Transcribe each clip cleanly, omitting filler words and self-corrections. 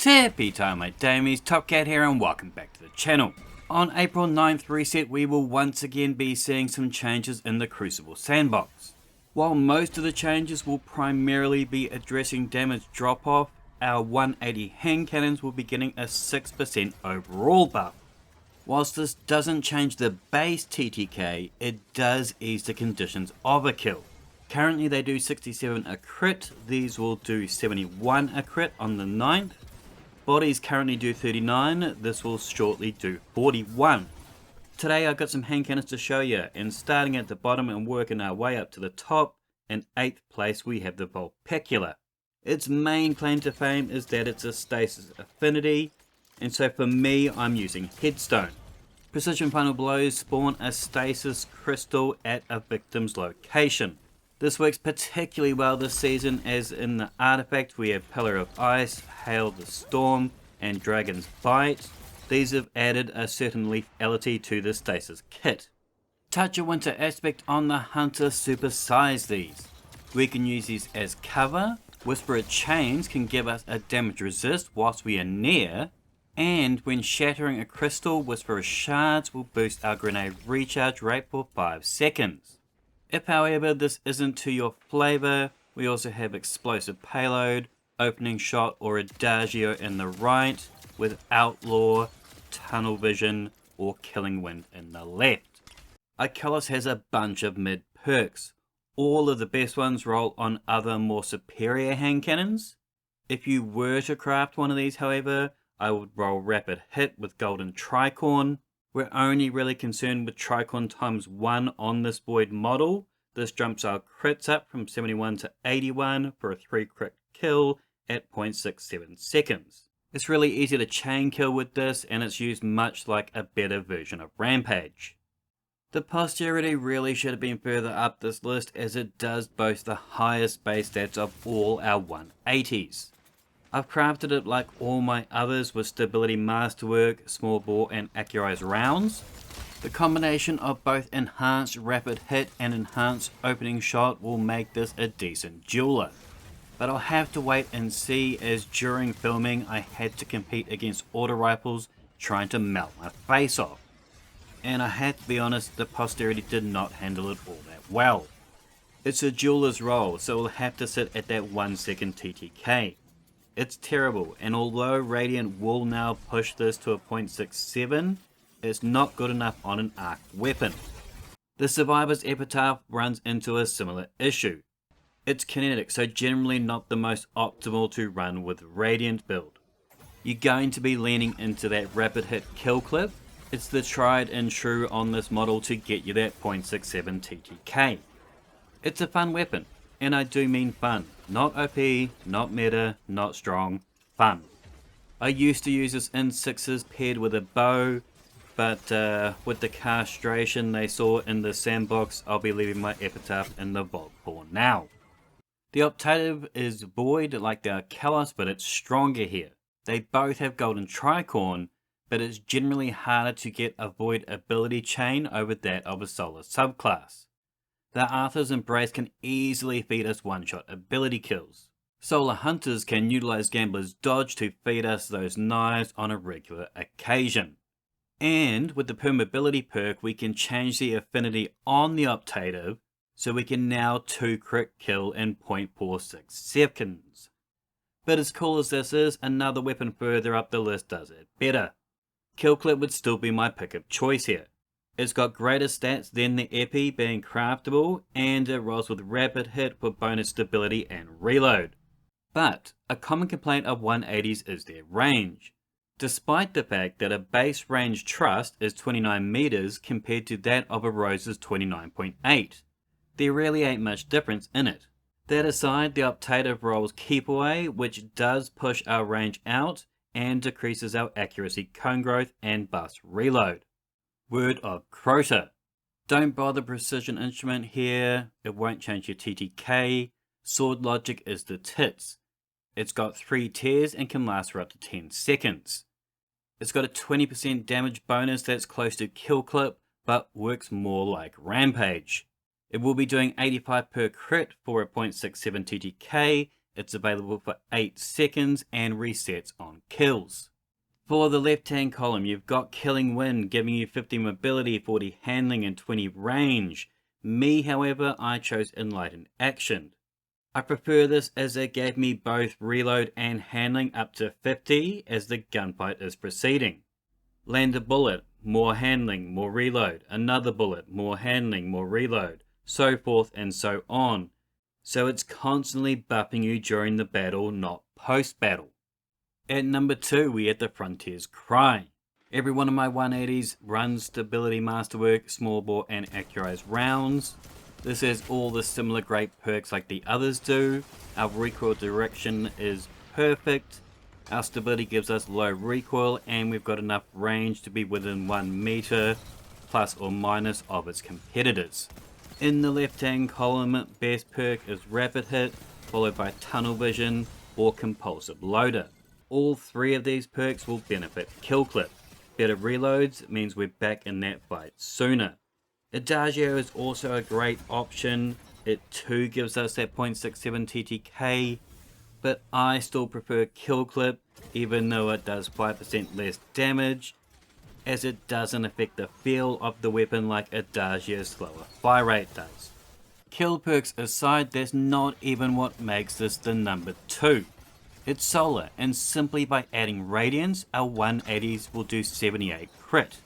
Tippy time my damies, Top Cat here and welcome back to the channel. On April 9th reset we will once again be seeing some changes in the Crucible sandbox. While most of the changes will primarily be addressing damage drop off, our 180 hand cannons will be getting a 6% overall buff. Whilst this doesn't change the base TTK, it does ease the conditions of a kill. Currently they do 67 a crit, these will do 71 a crit on the 9th. Bodies currently do 39, this will shortly do 41. Today I've got some hand cannons to show you, and starting at the bottom and working our way up to the top, in 8th place we have the Vulp. Its main claim to fame is that it's a stasis affinity, and so for me I'm using Headstone. Precision final blows spawn a stasis crystal at a victim's location. This works particularly well this season, as in the artifact we have Pillar of Ice, Hail the Storm and Dragon's Bite. These have added a certain lethality to the stasis kit. Touch of Winter aspect on the Hunter supersize these. We can use these as cover, Whisperer chains can give us a damage resist whilst we are near, and when shattering a crystal, Whisperer shards will boost our grenade recharge rate for 5 seconds. If however this isn't to your flavour, we also have Explosive Payload, Opening Shot or Adagio in the right, with Outlaw, Tunnel Vision or Killing Wind in the left. Ikelos has a bunch of mid perks. All of the best ones roll on other more superior hand cannons. If you were to craft one of these however, I would roll Rapid Hit with Golden Tricorn. We're only really concerned with Tricorn ×1 on this Void model. This jumps our crits up from 71 to 81 for a 3 crit kill at 0.67 seconds. It's really easy to chain kill with this, and it's used much like a better version of Rampage. The Posterity really should have been further up this list, as it does boast the highest base stats of all our 180s. I've crafted it like all my others with Stability Masterwork, Small Bore and Accurized rounds. The combination of both Enhanced Rapid Hit and Enhanced Opening Shot will make this a decent dueler. But I'll have to wait and see, as during filming I had to compete against auto rifles trying to melt my face off. And I had to be honest, the Posterity did not handle it all that well. It's a dueler's role, so we'll have to sit at that 1 second TTK. It's terrible, and although Radiant will now push this to a 0.67, it's not good enough on an arc weapon. The Survivor's Epitaph runs into a similar issue. It's kinetic, so generally not the most optimal to run with Radiant build. You're going to be leaning into that rapid hit kill clip. It's the tried and true on this model to get you that 0.67 TTK. It's a fun weapon. And I do mean fun, not OP, not meta, not strong, fun. I used to use this in 6s paired with a bow, but with the castration they saw in the sandbox, I'll be leaving my Epitaph in the vault for now. The Optative is void like the Ikelos, but it's stronger here. They both have Golden Tricorn, but it's generally harder to get a void ability chain over that of a solar subclass. The Arthur's Embrace can easily feed us one-shot ability kills. Solar Hunters can utilize Gambler's Dodge to feed us those knives on a regular occasion. And with the Permeability perk we can change the affinity on the Optative, so we can now 2 crit kill in 0.46 seconds. But as cool as this is, another weapon further up the list does it better. Kill Clip would still be my pick of choice here. It's got greater stats than the Epi, being craftable, and it rolls with Rapid Hit for bonus stability and reload. But a common complaint of 180s is their range. Despite the fact that a base range trust is 29 meters compared to that of a Rose's 29.8, there really ain't much difference in it. That aside, the Optative rolls Keep Away, which does push our range out and decreases our accuracy cone growth and buffs reload. Word of Crota. Don't bother Precision Instrument here, it won't change your TTK. Sword Logic is the tits. It's got 3 tears and can last for up to 10 seconds. It's got a 20% damage bonus that's close to Kill Clip, but works more like Rampage. It will be doing 85 per crit for a 0.67 TTK, It's available for 8 seconds and resets on kills. For the left hand column, you've got Killing Wind giving you 50 mobility, 40 handling and 20 range. Me, however, I chose Enlightened Action. I prefer this as it gave me both reload and handling up to 50 as the gunfight is proceeding. Land a bullet, more handling, more reload, another bullet, more handling, more reload, so forth and so on. So it's constantly buffing you during the battle, not post-battle. At number 2, we had the Frontier's Cry. Every one of my 180s runs Stability Masterwork, Small Bore and Accurized rounds. This has all the similar great perks like the others do. Our recoil direction is perfect. Our stability gives us low recoil and we've got enough range to be within 1 meter plus or minus of its competitors. In the left hand column, best perk is Rapid Hit, followed by Tunnel Vision or Compulsive Loader. All 3 of these perks will benefit Kill Clip. Better reloads means we're back in that fight sooner. Adagio is also a great option. It too gives us that 0.67 TTK, but I still prefer Kill Clip even though it does 5% less damage, as it doesn't affect the feel of the weapon like Adagio's slower fire rate does. Kill perks aside, that's not even what makes this the number 2. It's solar, and simply by adding Radiance, our 180s will do 78 crit.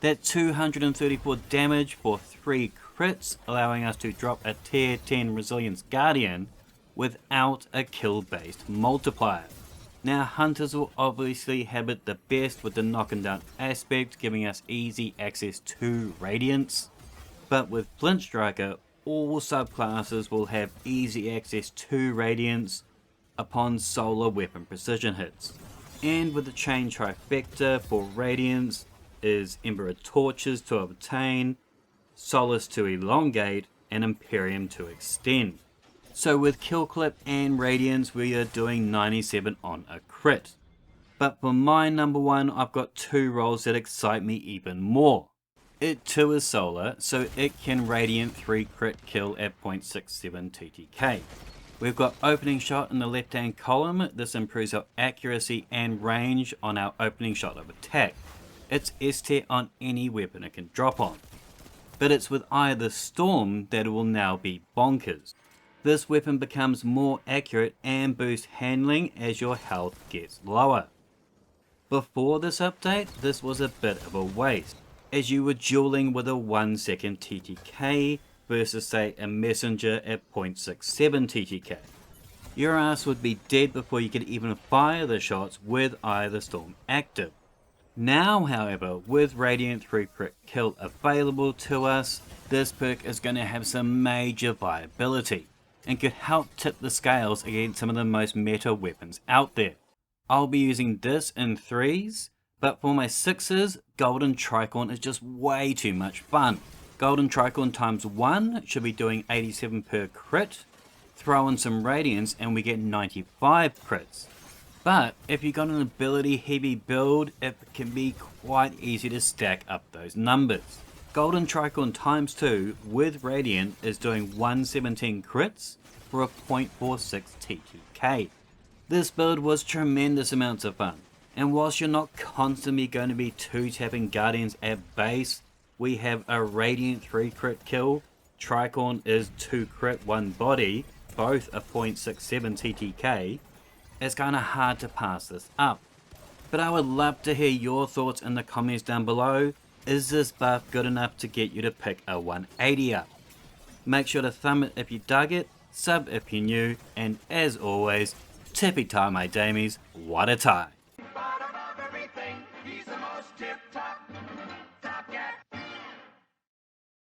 That 234 damage for 3 crits, allowing us to drop a tier 10 Resilience Guardian without a kill based multiplier. Now Hunters will obviously have it the best with the knock and down aspect, giving us easy access to Radiance, but with Flint Striker all subclasses will have easy access to Radiance upon solar weapon precision hits. And with the chain trifecta for Radiance is Emperor Torches to obtain, Solace to elongate, and Imperium to extend. So with Kill Clip and Radiance we are doing 97 on a crit. But for my number 1 I've got 2 rolls that excite me even more. It too is solar, so it can Radiant 3 crit kill at 0.67 TTK. We've got Opening Shot in the left hand column. This improves our accuracy and range on our opening shot of attack. It's S tier on any weapon it can drop on. But it's with Eye of the Storm that it will now be bonkers. This weapon becomes more accurate and boosts handling as your health gets lower. Before this update, this was a bit of a waste, as you were dueling with a 1 second TTK versus say a messenger at 0.67 TTK. Your ass would be dead before you could even fire the shots with Eye of the Storm active. Now however, with Radiant 3 crit kill available to us, this perk is going to have some major viability and could help tip the scales against some of the most meta weapons out there. I'll be using this in 3s, but for my 6s, Golden Tricorn is just way too much fun. Golden Tricorn times 1 should be doing 87 per crit, throw in some Radiance and we get 95 crits. But if you've got an ability heavy build, it can be quite easy to stack up those numbers. Golden Tricorn times 2 with Radiant is doing 117 crits for a 0.46 TTK. This build was tremendous amounts of fun, and whilst you're not constantly going to be 2-tapping Guardians at base, we have a Radiant 3 crit kill, Tricorn is 2 crit 1 body, both a 0.67 TTK. It's kind of hard to pass this up. But I would love to hear your thoughts in the comments down below. Is this buff good enough to get you to pick a 180 up? Make sure to thumb it if you dug it, sub if you're new, and as always, tippy tie my damies, what a tie. Bottom of everything, he's the most tip-top.